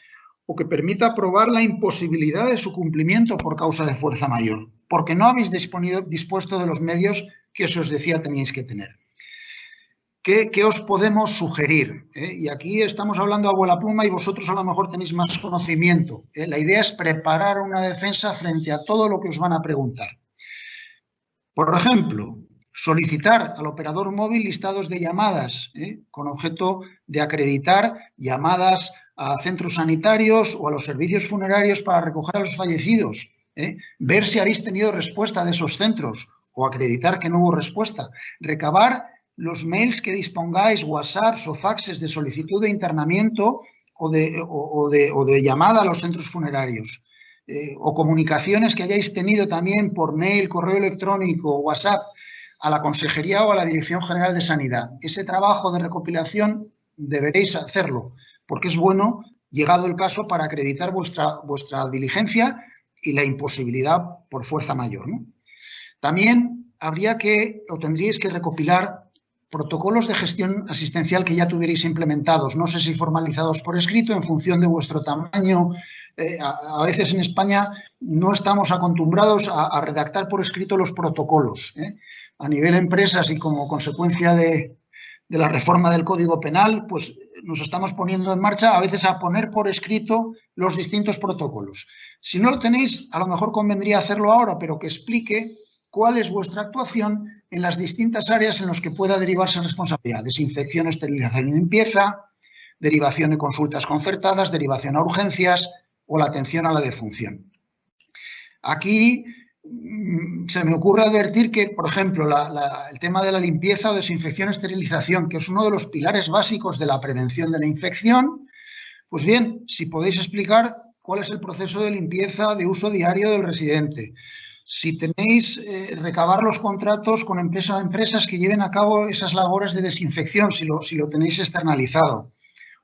o que permita aprobar la imposibilidad de su cumplimiento por causa de fuerza mayor, porque no habéis dispuesto de los medios que os decía teníais que tener. ¿Qué os podemos sugerir? Y aquí estamos hablando a vuela pluma y vosotros a lo mejor tenéis más conocimiento. La idea es preparar una defensa frente a todo lo que os van a preguntar. Por ejemplo, solicitar al operador móvil listados de llamadas con objeto de acreditar llamadas a centros sanitarios o a los servicios funerarios para recoger a los fallecidos. Ver si habéis tenido respuesta de esos centros o acreditar que no hubo respuesta. Recabar los mails que dispongáis, WhatsApps o faxes de solicitud de internamiento o de llamada a los centros funerarios. O comunicaciones que hayáis tenido también por mail, correo electrónico, WhatsApp, a la Consejería o a la Dirección General de Sanidad. Ese trabajo de recopilación deberéis hacerlo, porque es bueno, llegado el caso, para acreditar vuestra diligencia y la imposibilidad por fuerza mayor, ¿no? También tendríais que recopilar protocolos de gestión asistencial que ya tuvierais implementados, no sé si formalizados por escrito en función de vuestro tamaño. A veces en España no estamos acostumbrados a redactar por escrito los protocolos. A nivel empresas y como consecuencia de la reforma del Código Penal, pues nos estamos poniendo en marcha a veces a poner por escrito los distintos protocolos. Si no lo tenéis, a lo mejor convendría hacerlo ahora, pero que explique cuál es vuestra actuación en las distintas áreas en las que pueda derivarse responsabilidad. Desinfección, esterilización y limpieza, derivación de consultas concertadas, derivación a urgencias o la atención a la defunción. Aquí se me ocurre advertir que, por ejemplo, el tema de la limpieza o desinfección, esterilización, que es uno de los pilares básicos de la prevención de la infección, pues bien, si podéis explicar cuál es el proceso de limpieza de uso diario del residente, si tenéis recabar los contratos con empresas que lleven a cabo esas labores de desinfección, si lo tenéis externalizado,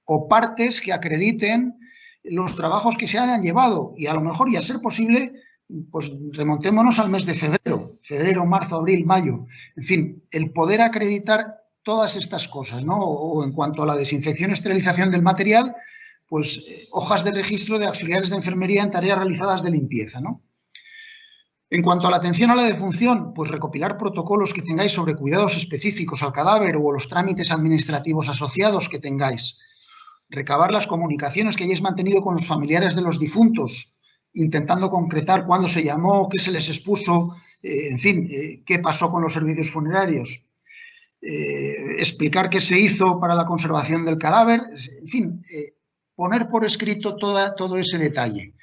o partes que acrediten los trabajos que se hayan llevado y a lo mejor, y a ser posible, pues remontémonos al mes de febrero, marzo, abril, mayo, en fin, el poder acreditar todas estas cosas, ¿no? O en cuanto a la desinfección y esterilización del material, pues hojas de registro de auxiliares de enfermería en tareas realizadas de limpieza, ¿no? En cuanto a la atención a la defunción, pues recopilar protocolos que tengáis sobre cuidados específicos al cadáver o los trámites administrativos asociados que tengáis. Recabar las comunicaciones que hayáis mantenido con los familiares de los difuntos, intentando concretar cuándo se llamó, qué se les expuso, en fin, qué pasó con los servicios funerarios. Explicar qué se hizo para la conservación del cadáver, en fin, poner por escrito todo ese detalle.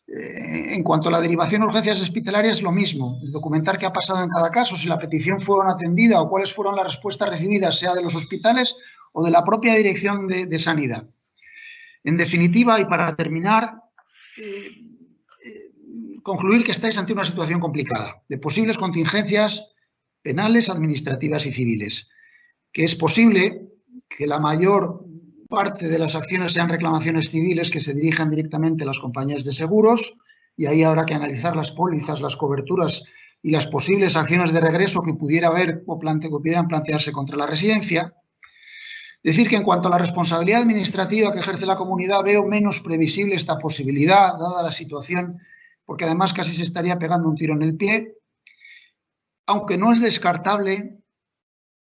En cuanto a la derivación a urgencias hospitalarias, lo mismo, documentar qué ha pasado en cada caso, si la petición fue atendida o cuáles fueron las respuestas recibidas, sea de los hospitales o de la propia dirección de sanidad. En definitiva, y para terminar, concluir que estáis ante una situación complicada, de posibles contingencias penales, administrativas y civiles, que es posible que la mayor parte de las acciones sean reclamaciones civiles que se dirijan directamente a las compañías de seguros, y ahí habrá que analizar las pólizas, las coberturas y las posibles acciones de regreso que pudiera haber o que pudieran plantearse contra la residencia. Decir que en cuanto a la responsabilidad administrativa que ejerce la comunidad, veo menos previsible esta posibilidad, dada la situación, porque además casi se estaría pegando un tiro en el pie, aunque no es descartable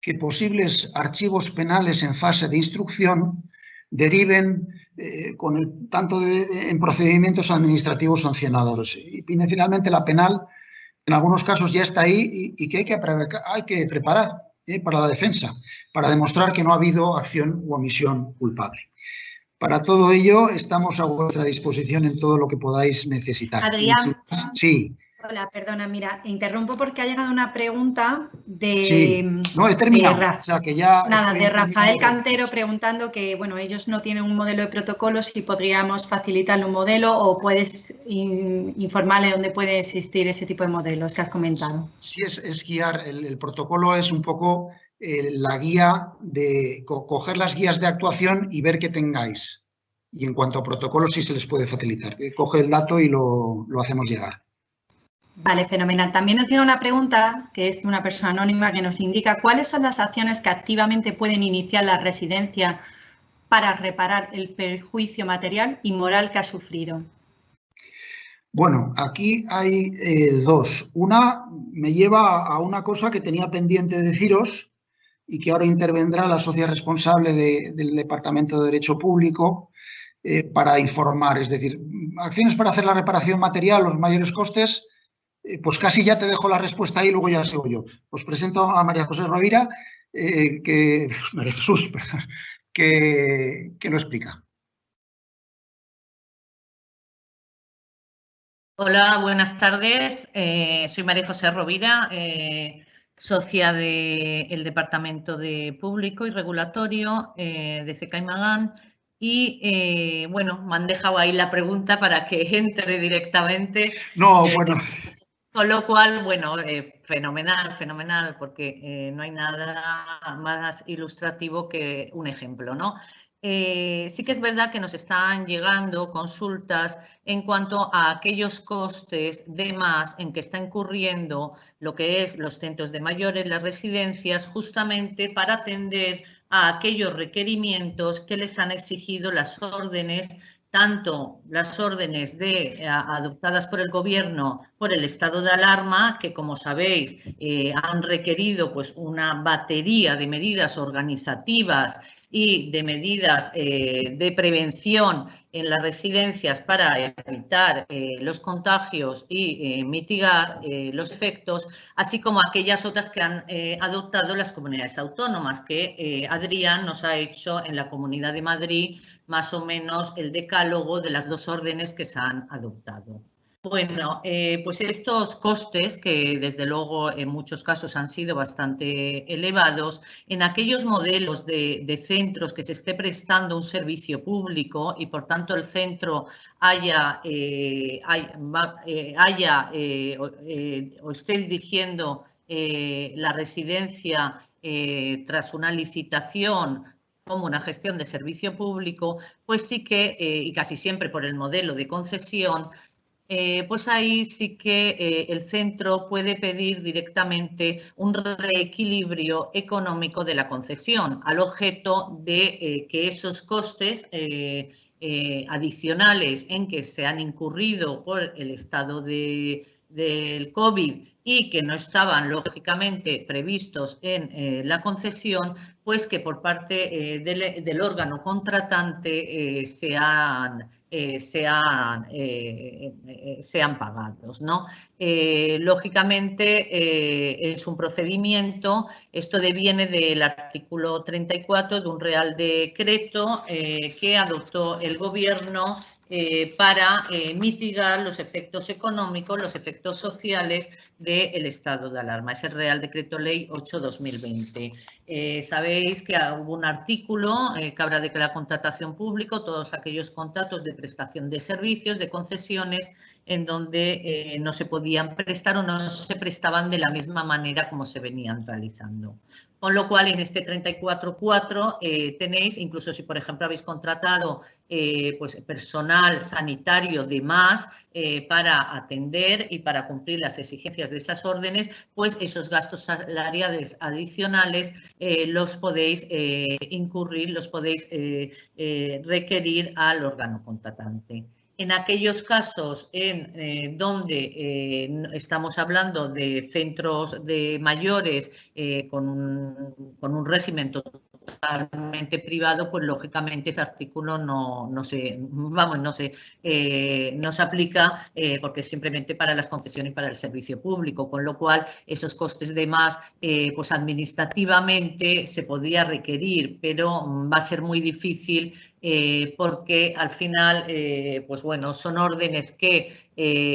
que posibles archivos penales en fase de instrucción deriven en procedimientos administrativos sancionadores. Y finalmente la penal, en algunos casos ya está ahí y que hay que preparar para la defensa, para demostrar que no ha habido acción u omisión culpable. Para todo ello, estamos a vuestra disposición en todo lo que podáis necesitar. Adrián. Sí. Hola, perdona, mira, interrumpo porque ha llegado una pregunta de... Sí, no, he terminado, o sea que ya... de Rafael Cantero preguntando que, bueno, ellos no tienen un modelo de protocolo, si podríamos facilitarle un modelo o puedes informarle dónde puede existir ese tipo de modelos que has comentado. Sí, es guiar, el protocolo es un poco la guía de coger las guías de actuación y ver qué tengáis. Y en cuanto a protocolos sí se les puede facilitar. Coge el dato y lo hacemos llegar. Vale, fenomenal. También nos llega una pregunta, que es de una persona anónima, que nos indica cuáles son las acciones que activamente pueden iniciar la residencia para reparar el perjuicio material y moral que ha sufrido. Bueno, aquí hay dos. Una me lleva a una cosa que tenía pendiente de deciros y que ahora intervendrá la socia responsable del Departamento de Derecho Público para informar. Es decir, acciones para hacer la reparación material, los mayores costes, pues casi ya te dejo la respuesta ahí y luego ya sigo yo. Os presento a María José Rovira, María Jesús, perdón, que lo explica. Hola, buenas tardes. Soy María José Rovira, socia del Departamento de Público y Regulatorio de CECA y Magán. Y, bueno, me han dejado ahí la pregunta para que entre directamente. No, bueno... Con lo cual, bueno, fenomenal, fenomenal, porque no hay nada más ilustrativo que un ejemplo, ¿no? Sí que es verdad que nos están llegando consultas en cuanto a aquellos costes de más en que está incurriendo lo que es los centros de mayores, las residencias, justamente para atender a aquellos requerimientos que les han exigido las órdenes, tanto las órdenes adoptadas por el Gobierno por el estado de alarma, que como sabéis han requerido pues una batería de medidas organizativas y de medidas de prevención en las residencias para evitar los contagios y mitigar los efectos, así como aquellas otras que han adoptado las comunidades autónomas, que Adrián nos ha hecho en la Comunidad de Madrid más o menos el decálogo de las 2 órdenes que se han adoptado. Bueno, pues estos costes, que desde luego en muchos casos han sido bastante elevados, en aquellos modelos de centros que se esté prestando un servicio público y por tanto el centro o esté dirigiendo la residencia tras una licitación como una gestión de servicio público, pues sí que, y casi siempre por el modelo de concesión, pues ahí sí que el centro puede pedir directamente un reequilibrio económico de la concesión al objeto de que esos costes adicionales en que se han incurrido por el estado del COVID y que no estaban lógicamente previstos en la concesión, pues que por parte del órgano contratante sean pagados, ¿no? Lógicamente es un procedimiento, esto deviene del artículo 34 de un Real Decreto que adoptó el Gobierno para mitigar los efectos económicos, los efectos sociales del estado de alarma. Es el Real Decreto Ley 8/2020. Sabéis que hubo un artículo que habla de que la contratación pública, todos aquellos contratos de prestación de servicios, de concesiones, en donde no se podían prestar o no se prestaban de la misma manera como se venían realizando. Con lo cual, en este 34.4 tenéis, incluso si por ejemplo habéis contratado pues personal sanitario de más para atender y para cumplir las exigencias de esas órdenes, pues esos gastos salariales adicionales los podéis incurrir, los podéis requerir al órgano contratante. En aquellos casos en donde estamos hablando de centros de mayores con un régimen totalmente privado, pues lógicamente ese artículo no se aplica porque es simplemente para las concesiones y para el servicio público, con lo cual esos costes de más pues administrativamente se podía requerir, pero va a ser muy difícil porque al final, pues bueno, son órdenes que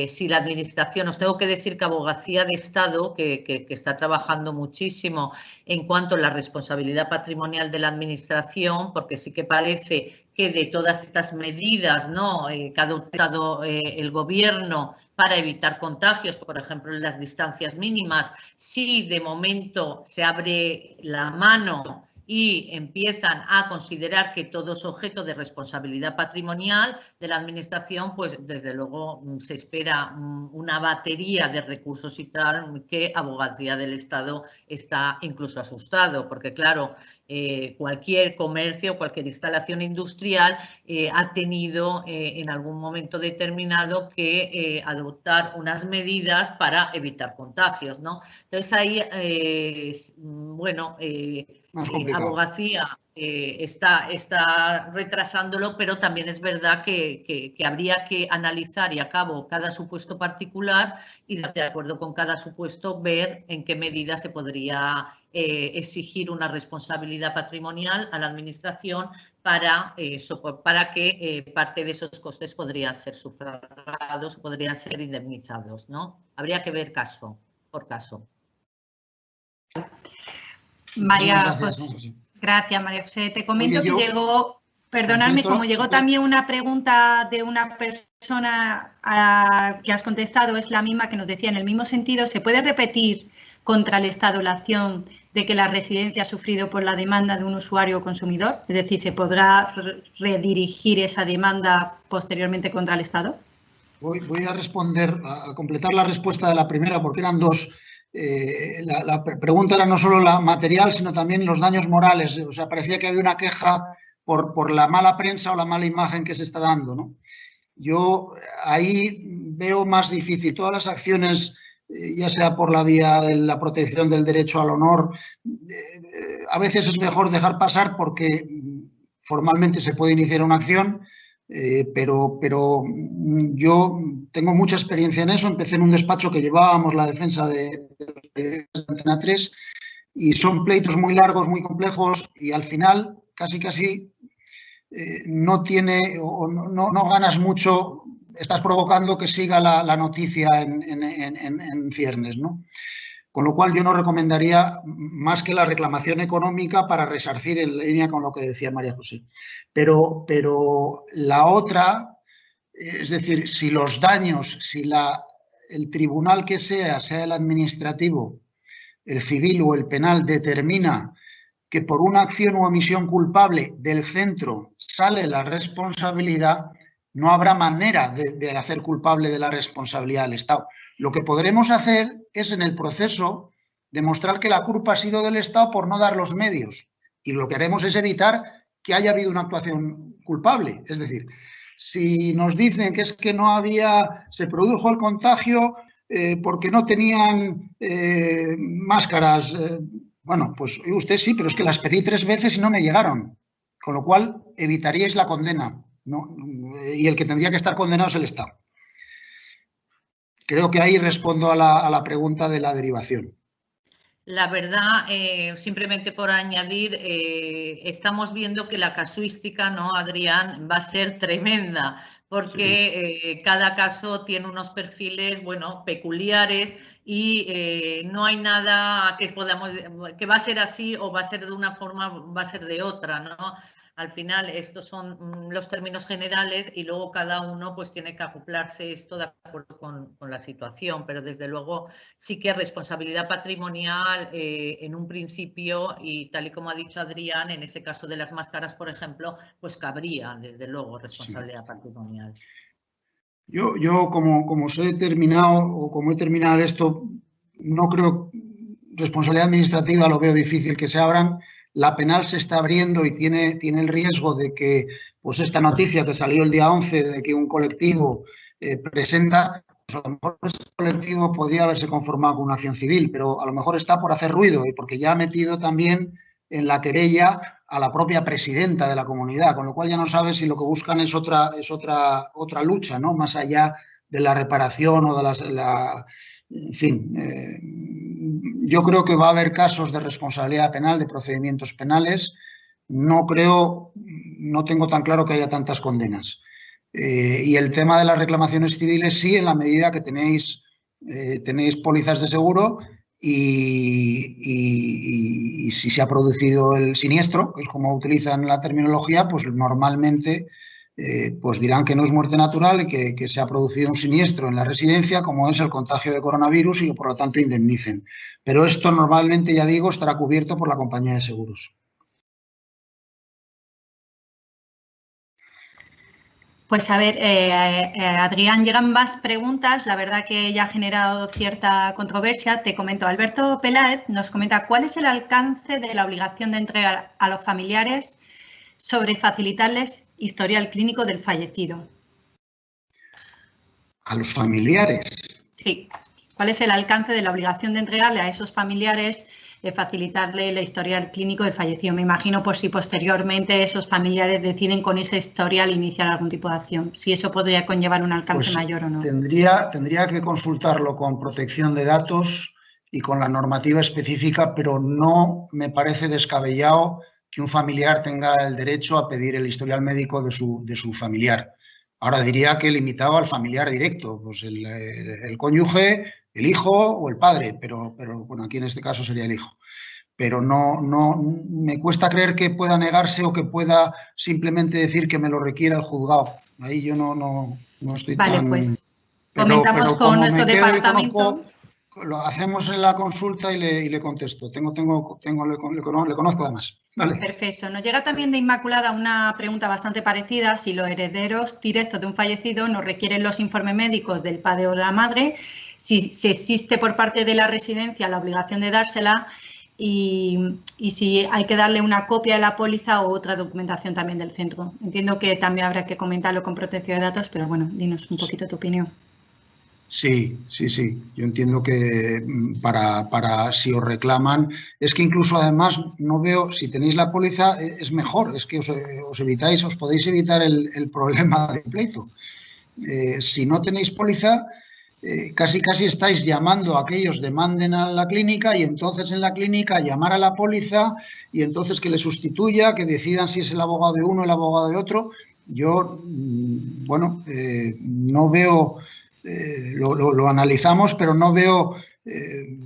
si la Administración, os tengo que decir que Abogacía de Estado, que está trabajando muchísimo en cuanto a la responsabilidad patrimonial de la Administración, porque sí que parece que de todas estas medidas, ¿no?, que ha adoptado el Gobierno para evitar contagios, por ejemplo, en las distancias mínimas, si de momento se abre la mano y empiezan a considerar que todo es objeto de responsabilidad patrimonial de la Administración, pues desde luego se espera una batería de recursos y tal, que Abogacía del Estado está incluso asustado, porque claro, cualquier comercio, cualquier instalación industrial ha tenido en algún momento determinado que adoptar unas medidas para evitar contagios, ¿no? Entonces ahí, bueno, Abogacía está retrasándolo, pero también es verdad que habría que analizar y a cabo cada supuesto particular y de acuerdo con cada supuesto ver en qué medida se podría exigir una responsabilidad patrimonial a la Administración para que parte de esos costes podrían ser sufragados, podrían ser indemnizados, ¿no? Habría que ver caso por caso. María José, gracias María José. Te comento que llegó, perdonadme, como llegó también una pregunta de una persona que has contestado, es la misma que nos decía en el mismo sentido, ¿se puede repetir contra el Estado la acción de que la residencia ha sufrido por la demanda de un usuario o consumidor? Es decir, ¿se podrá redirigir esa demanda posteriormente contra el Estado? Voy a responder, a completar la respuesta de la primera, porque eran dos. La pregunta era no solo la material, sino también los daños morales. O sea, parecía que había una queja por la mala prensa o la mala imagen que se está dando, ¿no? Yo ahí veo más difícil todas las acciones, ya sea por la vía de la protección del derecho al honor. A veces es mejor dejar pasar porque formalmente se puede iniciar una acción, pero yo tengo mucha experiencia en eso. Empecé en un despacho que llevábamos la defensa de los periodistas de Antena 3 y son pleitos muy largos, muy complejos y al final casi no tiene o no ganas mucho, estás provocando que siga la noticia en ciernes, ¿no? Con lo cual yo no recomendaría más que la reclamación económica para resarcir en línea con lo que decía María José. Pero la otra, es decir, si los daños, si el tribunal que sea el administrativo, el civil o el penal, determina que por una acción o omisión culpable del centro sale la responsabilidad, no habrá manera de hacer culpable de la responsabilidad del Estado. Lo que podremos hacer es, en el proceso, demostrar que la culpa ha sido del Estado por no dar los medios. Y lo que haremos es evitar que haya habido una actuación culpable. Es decir, si nos dicen que es que no había, se produjo el contagio porque no tenían máscaras, bueno, pues usted sí, pero es que las pedí 3 veces y no me llegaron. Con lo cual, evitaríais la condena, ¿no? Y el que tendría que estar condenado es el Estado. Creo que ahí respondo a la pregunta de la derivación. La verdad, simplemente por añadir, estamos viendo que la casuística, ¿no, Adrián?, va a ser tremenda, porque sí, cada caso tiene unos perfiles, bueno, peculiares y no hay nada que podamos, que va a ser así o va a ser de una forma, va a ser de otra, ¿no? Al final, estos son los términos generales y luego cada uno pues tiene que acoplarse esto de acuerdo con la situación, pero desde luego sí que responsabilidad patrimonial en un principio y tal y como ha dicho Adrián, en ese caso de las máscaras, por ejemplo, pues cabría desde luego responsabilidad patrimonial. Yo como he terminado esto, no creo, responsabilidad administrativa lo veo difícil que se abran. La penal se está abriendo y tiene el riesgo de que pues esta noticia que salió el día 11 de que un colectivo presenta, pues a lo mejor ese colectivo podría haberse conformado con una acción civil, pero a lo mejor está por hacer ruido y porque ya ha metido también en la querella a la propia presidenta de la comunidad, con lo cual ya no sabes si lo que buscan es otra otra lucha, ¿no? Más allá de la reparación o de en fin, yo creo que va a haber casos de responsabilidad penal, de procedimientos penales. No tengo tan claro que haya tantas condenas. Y el tema de las reclamaciones civiles, sí, en la medida que tenéis pólizas de seguro y si se ha producido el siniestro, que es como utilizan la terminología, pues normalmente pues dirán que no es muerte natural y que se ha producido un siniestro en la residencia, como es el contagio de coronavirus, y por lo tanto indemnicen. Pero esto normalmente, ya digo, estará cubierto por la compañía de seguros. Pues a ver, Adrián, llegan más preguntas. La verdad que ya ha generado cierta controversia. Te comento, Alberto Peláez nos comenta cuál es el alcance de la obligación de entregar a los familiares sobre facilitarles historial clínico del fallecido. ¿A los familiares? Sí. ¿Cuál es el alcance de la obligación de entregarle a esos familiares facilitarle el historial clínico del fallecido? Me imagino por si posteriormente esos familiares deciden con ese historial iniciar algún tipo de acción. Si eso podría conllevar un alcance mayor o no. Tendría que consultarlo con protección de datos y con la normativa específica, pero no me parece descabellado que un familiar tenga el derecho a pedir el historial médico de su familiar. Ahora diría que limitado al familiar directo, pues el cónyuge, el hijo o el padre, pero bueno, aquí en este caso sería el hijo. Pero no me cuesta creer que pueda negarse o que pueda simplemente decir que me lo requiera el juzgado. Ahí yo no estoy tan... Vale, pues comentamos con nuestro departamento. Lo hacemos en la consulta y le contesto. Le conozco además. Vale. Perfecto. Nos llega también de Inmaculada una pregunta bastante parecida. Si los herederos directos de un fallecido nos requieren los informes médicos del padre o de la madre, si existe por parte de la residencia la obligación de dársela y si hay que darle una copia de la póliza o otra documentación también del centro. Entiendo que también habrá que comentarlo con protección de datos, pero bueno, dinos un poquito tu opinión. Sí. Yo entiendo que si os reclaman, es que incluso además no veo, si tenéis la póliza, es mejor, es que os podéis evitar el problema del pleito. Si no tenéis póliza, casi estáis llamando a que ellos demanden a la clínica y entonces en la clínica llamar a la póliza y entonces que le sustituya, que decidan si es el abogado de uno o el abogado de otro. Yo, bueno, no veo, lo analizamos, pero no veo,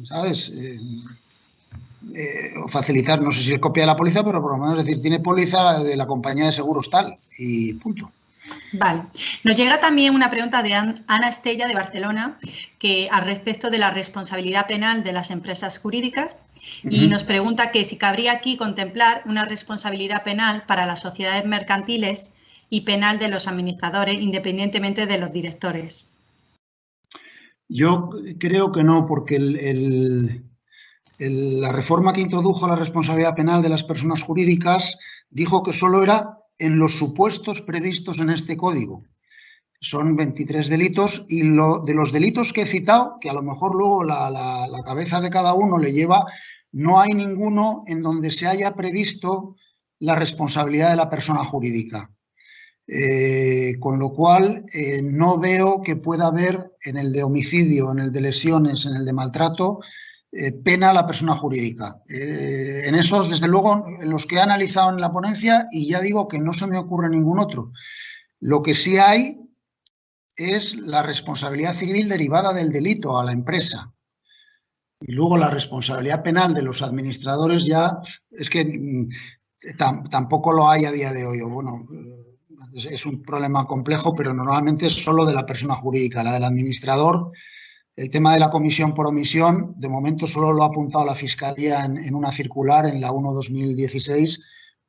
¿sabes? Facilitar, no sé si es copia de la póliza, pero por lo menos decir, tiene póliza de la compañía de seguros tal y punto. Vale. Nos llega también una pregunta de Ana Estella, de Barcelona, que al respecto de la responsabilidad penal de las empresas jurídicas, y nos pregunta que si cabría aquí contemplar una responsabilidad penal para las sociedades mercantiles y penal de los administradores, independientemente de los directores. Yo creo que no, porque la reforma que introdujo la responsabilidad penal de las personas jurídicas dijo que solo era en los supuestos previstos en este código. Son 23 delitos y de los delitos que he citado, que a lo mejor luego la cabeza de cada uno le lleva, no hay ninguno en donde se haya previsto la responsabilidad de la persona jurídica. Con lo cual, no veo que pueda haber en el de homicidio, en el de lesiones, en el de maltrato, pena a la persona jurídica. En esos, desde luego, en los que he analizado en la ponencia, y ya digo que no se me ocurre ningún otro. Lo que sí hay es la responsabilidad civil derivada del delito a la empresa. Y luego la responsabilidad penal de los administradores ya es que tampoco lo hay a día de hoy. Bueno, es un problema complejo, pero normalmente es solo de la persona jurídica. La del administrador, el tema de la comisión por omisión, de momento solo lo ha apuntado la Fiscalía en una circular, en la 1/2016,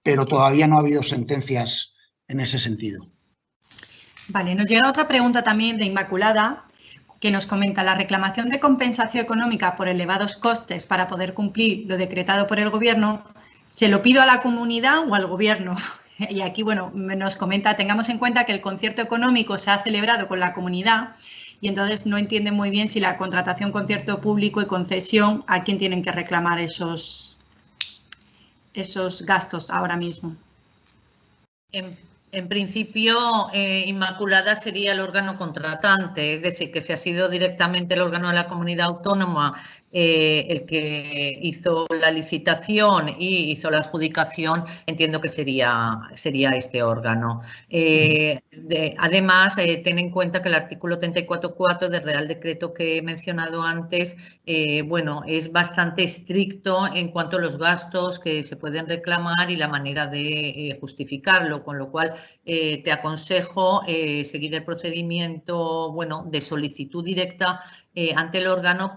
pero todavía no ha habido sentencias en ese sentido. Vale, nos llega otra pregunta también de Inmaculada, que nos comenta: la reclamación de compensación económica por elevados costes para poder cumplir lo decretado por el Gobierno, ¿se lo pido a la comunidad o al Gobierno? Y aquí, bueno, nos comenta, tengamos en cuenta que el concierto económico se ha celebrado con la comunidad y entonces no entiende muy bien si la contratación, concierto público y concesión, a quién tienen que reclamar esos gastos ahora mismo. En principio, Inmaculada sería el órgano contratante, es decir, que si ha sido directamente el órgano de la comunidad autónoma el que hizo la licitación y hizo la adjudicación, entiendo que sería este órgano. Además, ten en cuenta que el artículo 34.4 del Real Decreto que he mencionado antes, bueno, es bastante estricto en cuanto a los gastos que se pueden reclamar y la manera de justificarlo, con lo cual te aconsejo seguir el procedimiento, bueno, de solicitud directa ante el órgano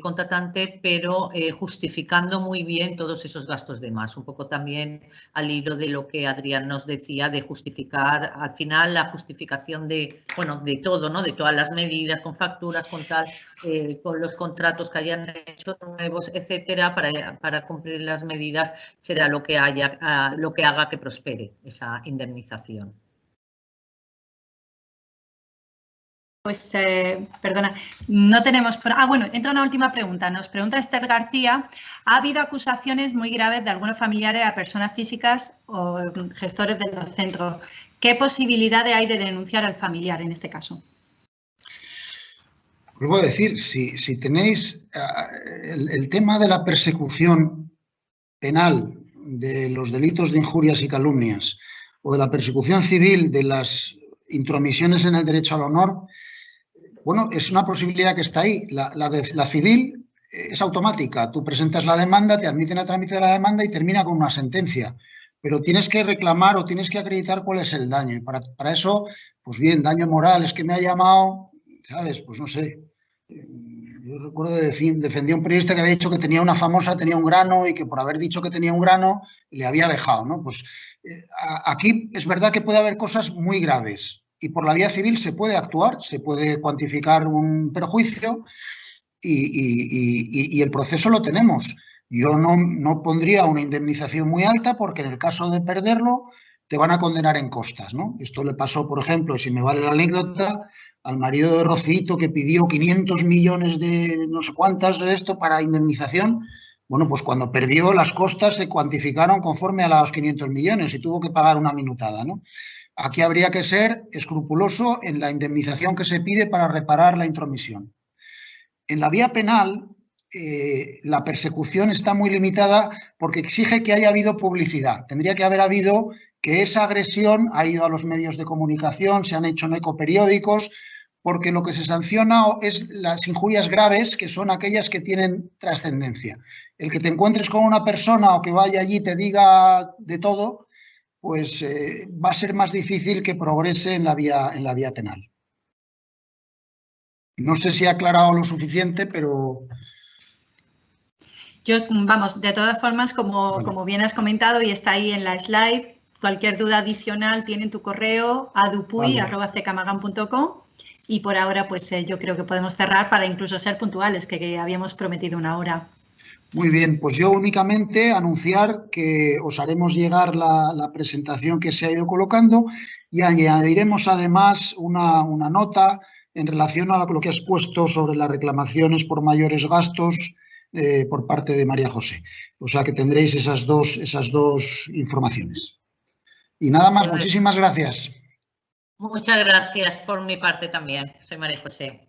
contratante, pero justificando muy bien todos esos gastos de más. Un poco también al hilo de lo que Adrián nos decía, de justificar al final la justificación de, bueno, de todo, ¿no? De todas las medidas, con facturas, con tal, con los contratos que hayan hecho nuevos, etcétera, para cumplir las medidas, será lo que haga que prospere esa indemnización. Pues, perdona, no tenemos... bueno, entra una última pregunta. Nos pregunta Esther García: ¿ha habido acusaciones muy graves de algunos familiares a personas físicas o gestores de los centros? ¿Qué posibilidades hay de denunciar al familiar en este caso? Os voy a decir, si tenéis el tema de la persecución penal de los delitos de injurias y calumnias o de la persecución civil de las intromisiones en el derecho al honor, bueno, es una posibilidad que está ahí. La civil es automática. Tú presentas la demanda, te admiten a trámite de la demanda y termina con una sentencia. Pero tienes que reclamar o tienes que acreditar cuál es el daño. Y para eso, pues bien, daño moral, es que me ha llamado, ¿sabes? Pues no sé. Yo recuerdo defendí a un periodista que había dicho que tenía una famosa, tenía un grano y que por haber dicho que tenía un grano le había dejado, ¿no? Pues aquí es verdad que puede haber cosas muy graves. Y por la vía civil se puede actuar, se puede cuantificar un perjuicio y el proceso lo tenemos. Yo no pondría una indemnización muy alta porque en el caso de perderlo, te van a condenar en costas, ¿no? Esto le pasó, por ejemplo, si me vale la anécdota, al marido de Rocito, que pidió 500 millones de no sé cuántas de esto para indemnización. Bueno, pues cuando perdió, las costas se cuantificaron conforme a los 500 millones y tuvo que pagar una minutada, ¿no? Aquí habría que ser escrupuloso en la indemnización que se pide para reparar la intromisión. En la vía penal, la persecución está muy limitada porque exige que haya habido publicidad. Tendría que haber habido que esa agresión ha ido a los medios de comunicación, se han hecho en ecoperiódicos, porque lo que se sanciona es las injurias graves, que son aquellas que tienen trascendencia. El que te encuentres con una persona o que vaya allí y te diga de todo, pues va a ser más difícil que progrese en la vía penal. No sé si he aclarado lo suficiente, pero... Yo, vamos, de todas formas, como bien has comentado y está ahí en la slide, cualquier duda adicional tiene tu correo adupuy@ckamagan.com y por ahora pues yo creo que podemos cerrar para incluso ser puntuales, que habíamos prometido una hora. Muy bien, pues yo únicamente anunciar que os haremos llegar la presentación que se ha ido colocando y añadiremos además una nota en relación a lo que has puesto sobre las reclamaciones por mayores gastos por parte de María José. O sea que tendréis esas dos informaciones. Y nada más, muchísimas gracias. Muchas gracias por mi parte también. Soy María José.